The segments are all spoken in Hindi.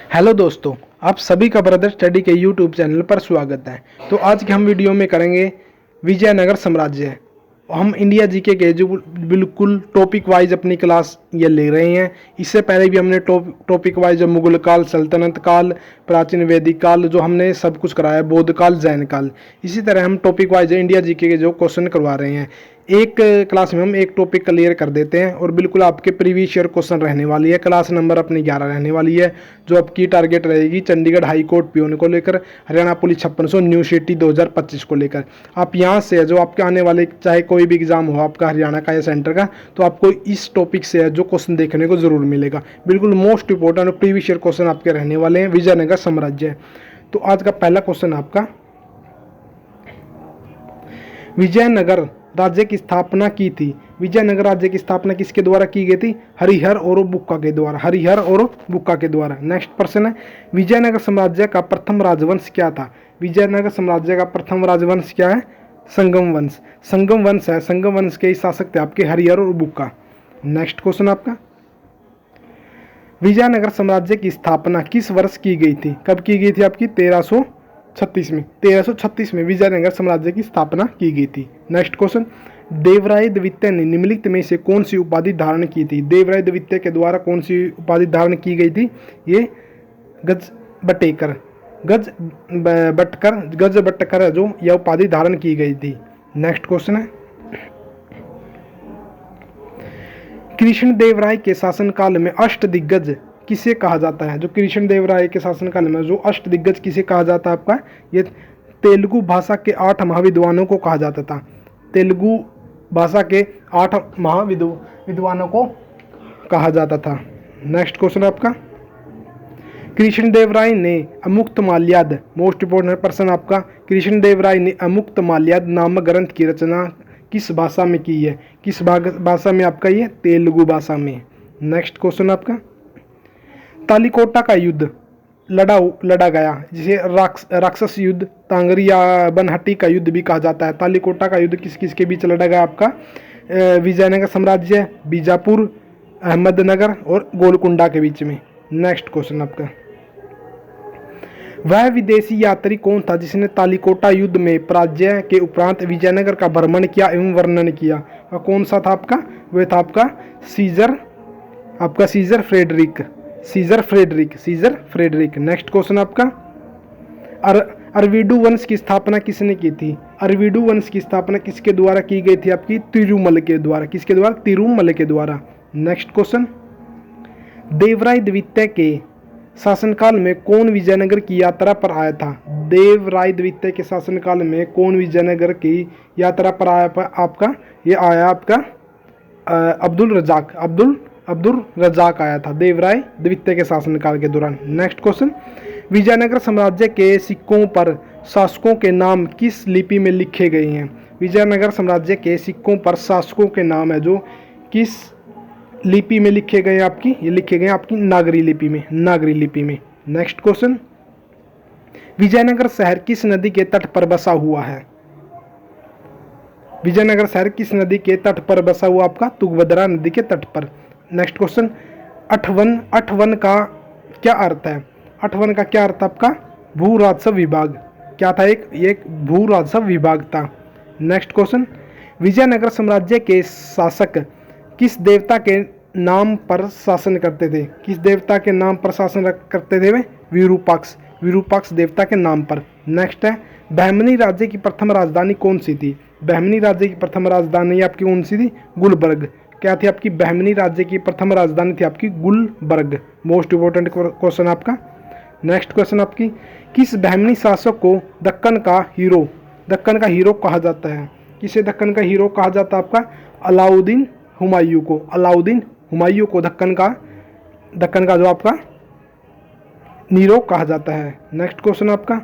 हेलो दोस्तों, आप सभी का ब्रदर स्टडी के यूट्यूब चैनल पर स्वागत है। तो आज के हम वीडियो में करेंगे विजयनगर साम्राज्य। हम इंडिया जीके के जो बिल्कुल टॉपिक वाइज अपनी क्लास ये ले रहे हैं। इससे पहले भी हमने टॉपिक वाइज जो मुगल काल, सल्तनत काल, प्राचीन वैदिक काल जो हमने सब कुछ कराया, बौद्ध काल, जैन काल। इसी तरह हम टॉपिक वाइज इंडिया जीके के जो क्वेश्चन करवा रहे हैं। एक क्लास में हम एक टॉपिक क्लियर कर देते हैं और बिल्कुल आपके प्रीवियस ईयर क्वेश्चन रहने वाली है। क्लास नंबर अपनी 11 रहने वाली है, जो आपकी टारगेट रहेगी चंडीगढ़ हाई कोर्ट पीओन को लेकर, हरियाणा पुलिस 5600 न्यू सिटी 2025 को लेकर। आप यहाँ से जो आपके आने वाले चाहे कोई भी एग्जाम हो आपका हरियाणा का या सेंटर का, तो आपको इस टॉपिक से जो क्वेश्चन देखने को जरूर मिलेगा। बिल्कुल most important previous year question आपके रहने वाले हैं। विजयनगर साम्राज्य। तो आज का पहला क्वेश्चन आपका, विजयनगर राज्य की स्थापना की थी। विजयनगर राज्य की स्थापना किसके द्वारा की गई थी? हरिहर और बुक्का के द्वारा। हरिहर और बुक्का के द्वारा। नेक्स्ट प्रश्न है, विजयनगर साम्राज्य का प्रथम राजवंश क्या था? विजयनगर साम्राज्य का प्रथम राजवंश क्या है? संगम वंश। संगम वंश है। संगम वंश के शासक थे आपके हरिहर और बुक्का। नेक्स्ट क्वेश्चन आपका, विजयनगर साम्राज्य की स्थापना किस वर्ष की गई थी? कब की गई थी आपकी? 1336 में विजयनगर साम्राज्य की स्थापना की गई थी। नेक्स्ट क्वेश्चन, देवराय द्वितीय ने निम्नलिखित में से कौन सी उपाधि धारण की थी? देवराय द्वितीय के द्वारा कौन सी उपाधि धारण की गई थी? ये गज बटेकर, गज बटकर जो यह उपाधि धारण की गई थी। नेक्स्ट क्वेश्चन है, कृष्णदेवराय के शासनकाल में अष्टदिग्गज किसे कहा जाता है? जो कृष्णदेवराय के शासनकाल में जो अष्टदिग्गज किसे कहा जाता है आपका? ये तेलुगु भाषा के 8 महाविद्वानों को कहा जाता था। तेलुगु भाषा के 8 महाविद्वानों को कहा जाता था। नेक्स्ट क्वेश्चन आपका, कृष्णदेवराय ने अमुक्त माल्याद, मोस्ट इंपोर्टेंट पर्सन आपका, कृष्णदेवराय ने अमुक्त माल्याद नामक ग्रंथ की रचना किस भाषा में की है? किस भाषा में आपका? ये तेलुगु भाषा में। नेक्स्ट क्वेश्चन आपका, तालिकोटा का युद्ध लड़ा गया, जिसे राक्षस युद्ध, तांगरी या बनहट्टी का युद्ध भी कहा जाता है। तालिकोटा का युद्ध किस किस के बीच लड़ा गया आपका? विजयनगर साम्राज्य, बीजापुर, अहमदनगर और गोलकुंडा के बीच में। नेक्स्ट क्वेश्चन आपका, वह विदेशी यात्री कौन था जिसने तालिकोटा युद्ध में पराजय के उपरांत विजयनगर का भ्रमण किया एवं वर्णन किया? वह कौन सा था आपका? वह था आपका सीजर फ्रेडरिक। नेक्स्ट क्वेश्चन आपका, अरविडू वंश की स्थापना किसने की थी? अरविडू वंश की स्थापना किसके द्वारा की गई थी आपकी? तिरुमल के द्वारा। किसके द्वारा? तिरुमल के द्वारा। नेक्स्ट क्वेश्चन, देवराय द्वितीय के शासनकाल में कौन विजयनगर की यात्रा पर आया था? देवराय द्वितीय के शासनकाल में कौन विजयनगर की यात्रा पर आया आपका? ये आया आपका अब्दुल रजाक आया था देवराय द्वितीय के शासनकाल के दौरान। नेक्स्ट क्वेश्चन, विजयनगर साम्राज्य के सिक्कों पर शासकों के नाम किस लिपि में लिखे गए हैं? विजयनगर साम्राज्य के सिक्कों पर शासकों के नाम है जो किस लिपि में लिखे गए आपकी? ये लिखे गए आपकी नागरी लिपि में। नेक्स्ट क्वेश्चन, विजयनगर शहर किस नदी के तट पर बसा हुआ है? विजयनगर शहर किस नदी के तट पर बसा हुआ आपका? तुंगभद्रा नदी के तट पर। नेक्स्ट क्वेश्चन, अठवन का क्या अर्थ है? अठवन का क्या अर्थ आपका? भू राजस्व विभाग। क्या था? एक भू राजस्व विभाग था। नेक्स्ट क्वेश्चन, विजयनगर साम्राज्य के शासक किस देवता के नाम पर शासन करते थे? किस देवता के नाम पर शासन करते थे वे? विरूपाक्ष देवता के नाम पर। नेक्स्ट है, बहमनी राज्य की प्रथम राजधानी कौन सी थी? बहमनी राज्य की प्रथम राजधानी आपकी कौन सी थी? गुलबर्ग। क्या थी आपकी? बहमनी राज्य की प्रथम राजधानी थी आपकी गुलबर्ग। मोस्ट इंपोर्टेंट क्वेश्चन आपका। नेक्स्ट क्वेश्चन आपकी, किस बहमनी शासक को दक्कन का हीरो कहा जाता है? किसे दक्कन का हीरो कहा जाता है आपका? अलाउद्दीन हुमायूं को दक्कन का जो आपका नीरो कहा जाता है। नेक्स्ट क्वेश्चन आपका,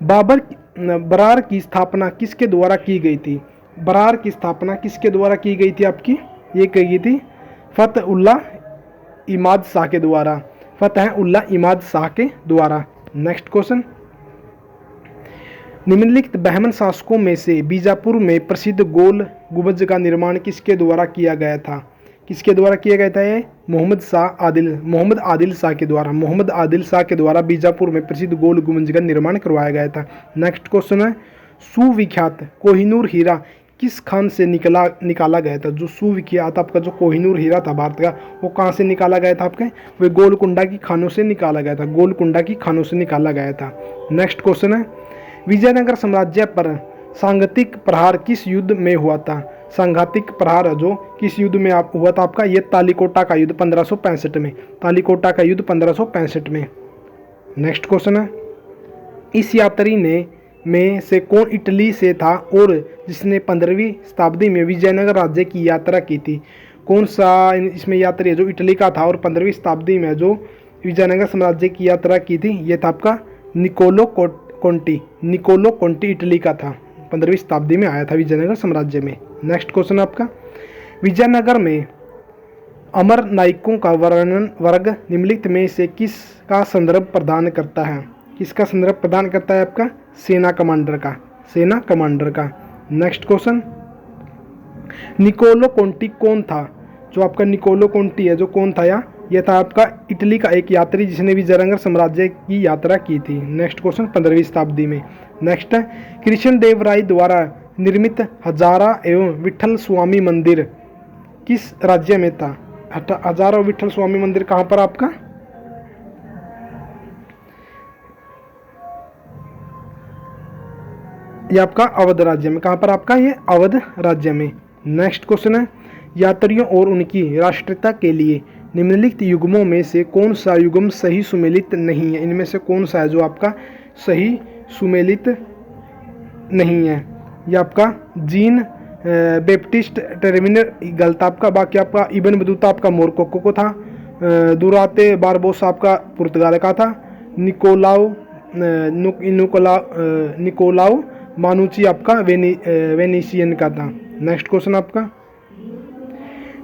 बरार की स्थापना किसके द्वारा की गई थी? बरार की स्थापना किसके द्वारा की गई थी आपकी? ये की गई थी फतेह-उल्लाह इमाद शाह के द्वारा। नेक्स्ट क्वेश्चन, निम्नलिखित बहमन शासकों में से बीजापुर में प्रसिद्ध गोल गुंबज का निर्माण किसके द्वारा किया गया था? किसके द्वारा किया गया था ये? मोहम्मद आदिल शाह के द्वारा बीजापुर में प्रसिद्ध गोल गुंबज का निर्माण करवाया गया था। नेक्स्ट क्वेश्चन है, सुविख्यात कोहिनूर हीरा किस खान से निकाला गया था? जो सुविख्यात आपका जो कोहिनूर हीरा था भारत का, वो कहाँ से निकाला गया था आपके? वो गोलकुंडा की खानों से निकाला गया था, गोलकुंडा की खानों से निकाला गया था। नेक्स्ट क्वेश्चन है, विजयनगर साम्राज्य पर सांगतिक प्रहार किस युद्ध में हुआ था? सांघातिक प्रहार जो किस युद्ध में हुआ था आपका? ये तालीकोटा का युद्ध 1565 में, तालीकोटा का युद्ध 1565 में। नेक्स्ट क्वेश्चन है, इस यात्री ने में से कौन इटली से था और जिसने 15वीं शताब्दी में विजयनगर राज्य की यात्रा की थी? कौन सा इसमें यात्री है जो इटली का था और 15वीं शताब्दी में जो विजयनगर साम्राज्य की यात्रा की थी? ये था आपका निकोलो कोंटी इटली का था, 15वीं शताब्दी में आया था विजयनगर साम्राज्य में। नेक्स्ट क्वेश्चन आपका, विजयनगर में अमर नायकों का वर्ग निम्नलिखित में से किसका संदर्भ प्रदान करता है? किसका संदर्भ प्रदान करता है आपका? सेना कमांडर का। नेक्स्ट क्वेश्चन, निकोलो कोंटी कौन था? जो आपका निकोलो कोंटी है जो कौन था? यह था आपका इटली का एक यात्री जिसने विजयनगर साम्राज्य की यात्रा की थी। नेक्स्ट क्वेश्चन, 15वीं शताब्दी में। नेक्स्ट है, कृष्ण देव राय द्वारा निर्मित हजारा एवं विठल स्वामी मंदिर किस राज्य में था? हजारा और विठल स्वामी मंदिर कहाँ पर आपका? ये आपका अवध राज्य में। कहाँ पर आपका? ये अवध राज्य में। नेक्स्ट क्वेश्चन है, यात्रियों और उनकी राष्ट्रीयता के लिए निम्नलिखित युग्मों में से कौन सा युग्म सही सुमेलित नहीं है? इनमें से कौन सा है जो आपका सही सुमेलित नहीं है? ये आपका जीन बेप्टिस्ट टर्मिनर गलत आपका। बाकी आपका इबन बतूता आपका मोरक्को को था, दुराते बारबोसा आपका पुर्तगाल का था, निकोलाओ मानुची आपका वेनिसियन का था। नेक्स्ट क्वेश्चन आपका,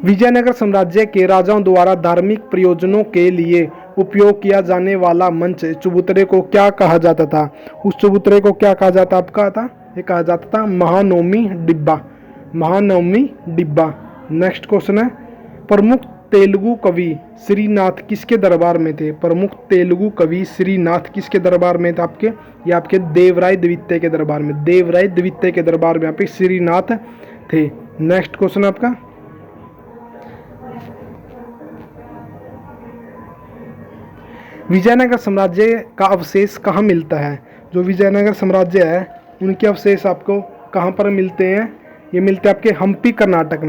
विजयनगर साम्राज्य के राजाओं द्वारा धार्मिक प्रयोजनों के लिए उपयोग किया जाने वाला मंच चबूतरे को क्या कहा जाता था? उस चबूतरे को क्या कहा जाता आपका था? ये कहा जाता था महानवमी डिब्बा। नेक्स्ट क्वेश्चन है, प्रमुख तेलुगु कवि श्रीनाथ किसके दरबार में थे? प्रमुख तेलुगु कवि श्रीनाथ किसके दरबार में थे आपके? ये आपके देवराय द्वितीय के दरबार में आपके श्रीनाथ थे। नेक्स्ट क्वेश्चन आपका, विजयनगर साम्राज्य का अवशेष कहाँ मिलता है? जो विजयनगर साम्राज्य है उनके अवशेष आपको कहाँ पर मिलते हैं? ये मिलते हैं आपके हम्पी कर्नाटक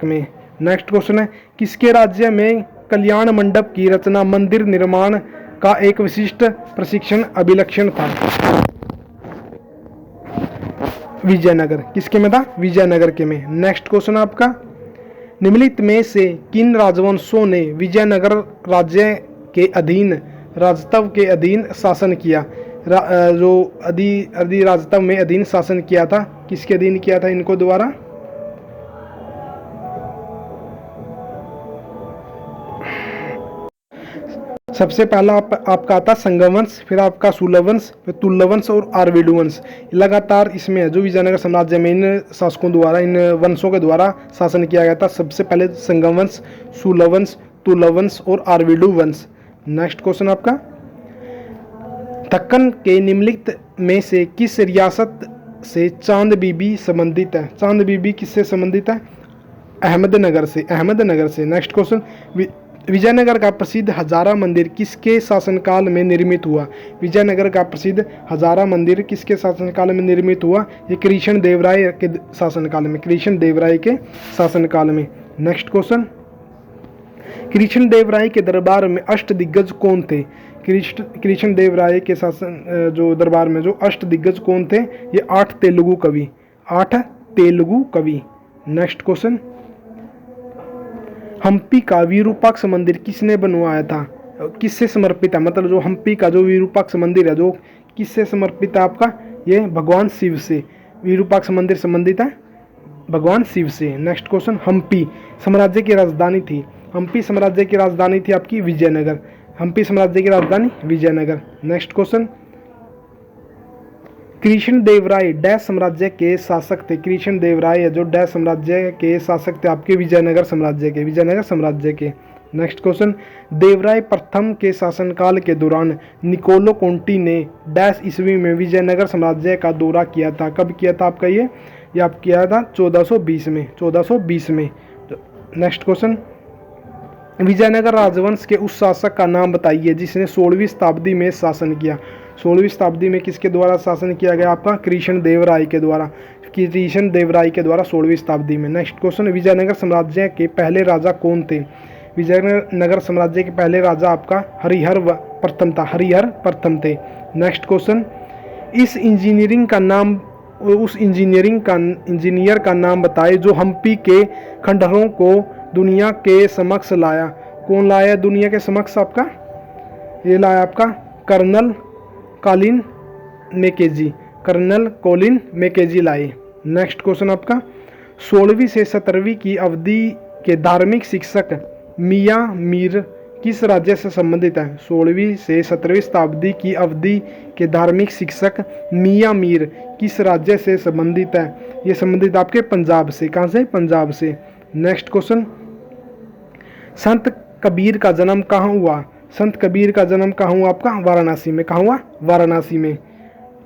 में। नेक्स्ट क्वेश्चन है, किसके राज्य में कल्याण मंडप की रचना मंदिर निर्माण का एक विशिष्ट प्रशिक्षण अभिलक्षण था? विजयनगर। किसके में था? विजयनगर के में। नेक्स्ट क्वेश्चन आपका, निम्नलिखित में से किन राजवंशों ने विजयनगर राज्य के अधीन राजतव के अधीन शासन किया? जो अधि राजतव में अधीन शासन किया था, किसके अधीन किया था इनको द्वारा? सबसे पहला आपका आता संगमवंश, फिर आपका शूलवंश, फिर तुल्लवंश और आर्वेडुवंश। लगातार इसमें है जो विजयनगर साम्राज्य में इन शासकों द्वारा, इन वंशों के द्वारा शासन किया गया था। सबसे पहले संगमवंश, शूलवंश, तुल्लवंश और आर्वेडुवंश। नेक्स्ट क्वेश्चन आपका, दक्कन के निम्नलिखित में से किस रियासत से चांद बीबी संबंधित है? चांद बीबी किससे संबंधित है? अहमदनगर से। नेक्स्ट क्वेश्चन, विजयनगर का प्रसिद्ध हजारा मंदिर किसके शासनकाल में निर्मित हुआ? विजयनगर का प्रसिद्ध हजारा मंदिर किसके शासनकाल में निर्मित हुआ? ये कृष्ण देवराय के शासनकाल में। नेक्स्ट क्वेश्चन, कृष्ण देवराय के दरबार में अष्टदिग्गज कौन थे? कृष्ण देवराय के शासन जो दरबार में जो अष्टदिग्गज कौन थे? ये 8 तेलुगु कवि। नेक्स्ट क्वेश्चन, हम्पी का विरूपाक्ष मंदिर किसने बनवाया था? किससे समर्पित है? मतलब जो हम्पी का जो विरूपाक्ष मंदिर है जो किससे समर्पित है आपका? ये भगवान शिव से। विरूपाक्ष मंदिर संबंधित है भगवान शिव से। नेक्स्ट क्वेश्चन, हम्पी साम्राज्य की राजधानी थी आपकी विजयनगर। नेक्स्ट क्वेश्चन, कृष्ण देव राय डैश साम्राज्य के शासक थे। कृष्ण देव राय जो डैश साम्राज्य के शासक थे आपके विजयनगर साम्राज्य के। नेक्स्ट क्वेश्चन, देवराय प्रथम के शासनकाल के दौरान निकोलो कोंटी ने डैश ईस्वी में विजयनगर साम्राज्य का दौरा किया था। कब किया था आपका ये आप किया था 1420 में। नेक्स्ट क्वेश्चन, विजयनगर राजवंश के उस शासक का नाम बताइए जिसने 16वीं शताब्दी में शासन किया। 16वीं शताब्दी में किसके द्वारा शासन किया गया आपका? कृष्ण देव राय के द्वारा 16वीं शताब्दी में। नेक्स्ट क्वेश्चन, विजयनगर साम्राज्य के पहले राजा कौन थे? विजयनगर साम्राज्य के पहले राजा आपका हरिहर प्रथम थे। नेक्स्ट क्वेश्चन, उस इंजीनियर का नाम बताए जो हम्पी के खंडहरों को दुनिया के समक्ष लाया। कौन लाया दुनिया के समक्ष आपका? ये लाया आपका कर्नल कॉलिन मैकेजी लाए। नेक्स्ट क्वेश्चन आपका, 16वीं से 17वीं की अवधि के धार्मिक शिक्षक मियाँ मीर किस राज्य से संबंधित है? 16वीं से 17वीं शताब्दी की अवधि के धार्मिक शिक्षक मियाँ मीर किस राज्य से संबंधित है? ये संबंधित आपके पंजाब से। कहाँ से? पंजाब से। नेक्स्ट क्वेश्चन, संत कबीर का जन्म कहाँ हुआ? संत कबीर का जन्म कहाँ हुआ आपका? वाराणसी में। कहाँ हुआ? वाराणसी में।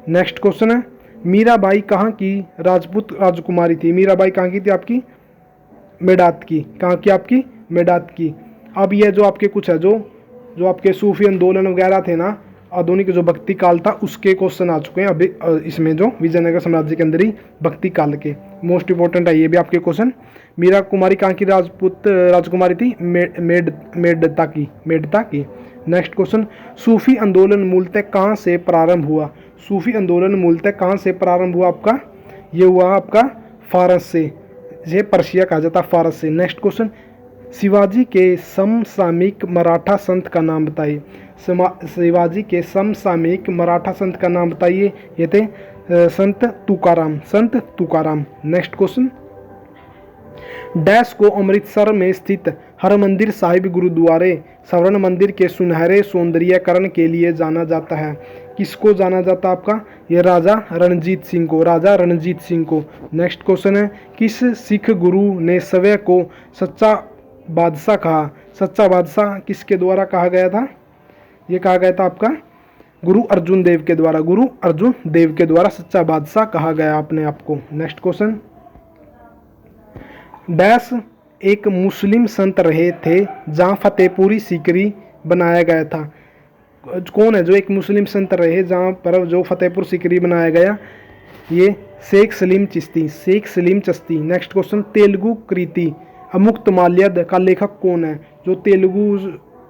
नेक्स्ट क्वेश्चन है, मीराबाई कहाँ की राजपूत राजकुमारी थी? मीराबाई कहाँ की थी आपकी? मेड़ात की। कहाँ की आपकी? मेड़ात की। अब ये जो आपके कुछ है जो आपके सूफी आंदोलन वगैरह थे ना, आधुनिक जो भक्ति काल था उसके क्वेश्चन आ चुके हैं अभी इसमें, जो विजयनगर साम्राज्य के अंदर ही भक्ति काल के मोस्ट इंपॉर्टेंट है ये भी आपके क्वेश्चन। मीरा कुमारी कहाँ की राजपूत राजकुमारी थी? मेड़ता की। नेक्स्ट क्वेश्चन, सूफी आंदोलन मूलतः कहाँ से प्रारंभ हुआ? सूफी आंदोलन मूलतः कहाँ से प्रारंभ हुआ आपका? ये हुआ आपका फारस से। ये पर्शिया कहा जाता फारस से। नेक्स्ट क्वेश्चन, शिवाजी के समसामयिक मराठा संत का नाम बताइए। शिवाजी के समसामयिक मराठा संत का नाम बताइए। ये थे संत तुकाराम। नेक्स्ट क्वेश्चन, डैश को अमृतसर में स्थित हरमंदिर साहिब गुरुद्वारे स्वर्ण मंदिर के सुनहरे सौंदर्यीकरण के लिए जाना जाता है। किसको जाना जाता आपका? ये राजा रणजीत सिंह को। नेक्स्ट क्वेश्चन है, किस सिख गुरु ने स्वयं को सच्चा बादशाह कहा? सच्चा बादशाह किसके द्वारा कहा गया था? ये कहा गया था आपका गुरु अर्जुन देव के द्वारा सच्चा बादशाह कहा गया अपने आप को। नेक्स्ट क्वेश्चन, डैश एक मुस्लिम संत रहे थे जहाँ फतेहपुरी सीकरी बनाया गया था। कौन है जो एक मुस्लिम संत रहे जहाँ पर जो फतेहपुर सीकरी बनाया गया? ये शेख सलीम चिश्ती। नेक्स्ट क्वेश्चन, तेलुगु कृति अमुक्तमाल्यद का लेखक कौन है? जो तेलुगु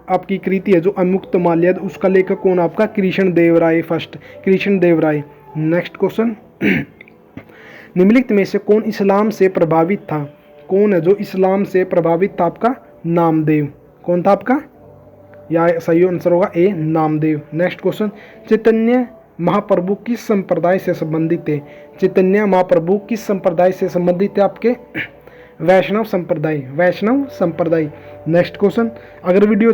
आपकी कृति है जो अमुक्तमाल्यद, उसका लेखक कौन आपका? कृष्ण देव राय। नेक्स्ट क्वेश्चन, निम्नलिखित में से कौन इस्लाम से प्रभावित था? कौन है जो इस्लाम से प्रभावित था आपका? नामदेव। कौन था आपका? या सही आंसर होगा ए, नामदेव। नेक्स्ट क्वेश्चन, चैतन्य महाप्रभु किस संप्रदाय से संबंधित थे? चैतन्य महाप्रभु किस संप्रदाय से संबंधित है आपके? वैष्णव संप्रदाय। नेक्स्ट क्वेश्चन, अगर वीडियो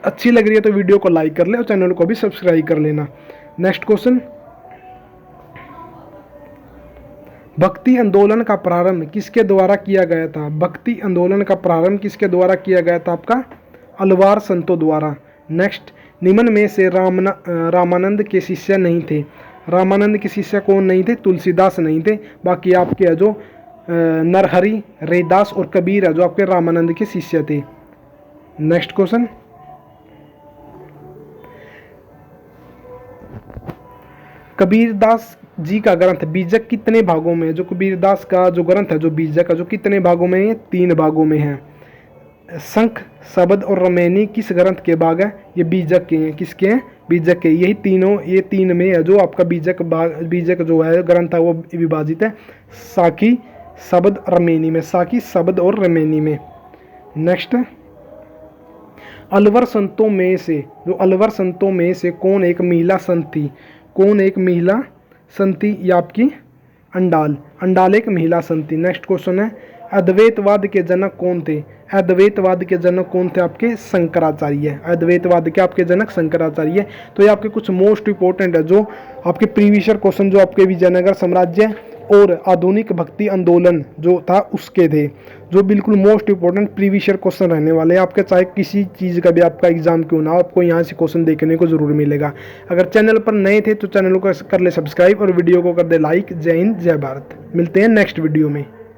अच्छी लग रही है तो वीडियो को लाइक कर ले और चैनल को भी सब्सक्राइब कर लेना। नेक्स्ट क्वेश्चन, भक्ति आंदोलन का प्रारंभ किसके द्वारा किया गया था? भक्ति आंदोलन का प्रारंभ किसके द्वारा किया गया था आपका? अलवार संतों द्वारा। नेक्स्ट, निम्न में से रामानंद के शिष्य नहीं थे। रामानंद के शिष्य कौन नहीं थे? तुलसीदास नहीं थे। बाकी आपके जो नरहरि, रैदास और कबीर है जो आपके रामानंद के शिष्य थे। नेक्स्ट क्वेश्चन, कबीरदास जी का ग्रंथ बीजक कितने भागों में है? जो कबीरदास का जो ग्रंथ है जो बीजक है जो कितने भागों में है? 3 भागों में है। शंख, शब्द और रमैनी किस ग्रंथ के भाग है? ये बीजक के हैं। किसके हैं? बीजक के। यही तीनों, ये 3 में है जो आपका बीजक जो है ग्रंथ है वो विभाजित है साखी, शब्द, रमैनी में। साखी, शब्द और रमैनी में। नेक्स्ट, अलवर संतों में से कौन एक महिला संत थी? कौन एक महिला संत थी? ये आपकी अंडाल एक महिला संत थी। नेक्स्ट क्वेश्चन है, अद्वैतवाद के जनक कौन थे? अद्वैतवाद के जनक कौन थे? आपके शंकराचार्य। अद्वैतवाद के आपके जनक शंकराचार्य। तो ये आपके कुछ मोस्ट इंपॉर्टेंट है जो आपके प्रीवियस क्वेश्चन जो आपके विजयनगर साम्राज्य और आधुनिक भक्ति आंदोलन जो था उसके थे, जो बिल्कुल मोस्ट इंपॉर्टेंट प्रीवियस क्वेश्चन रहने वाले हैं आपके, चाहे किसी चीज़ का भी आपका एग्जाम क्यों ना हो, आपको यहाँ से क्वेश्चन देखने को जरूर मिलेगा। अगर चैनल पर नए थे तो चैनल को कर ले सब्सक्राइब और वीडियो को कर दे लाइक। जय हिंद, जय भारत। मिलते हैं नेक्स्ट वीडियो में।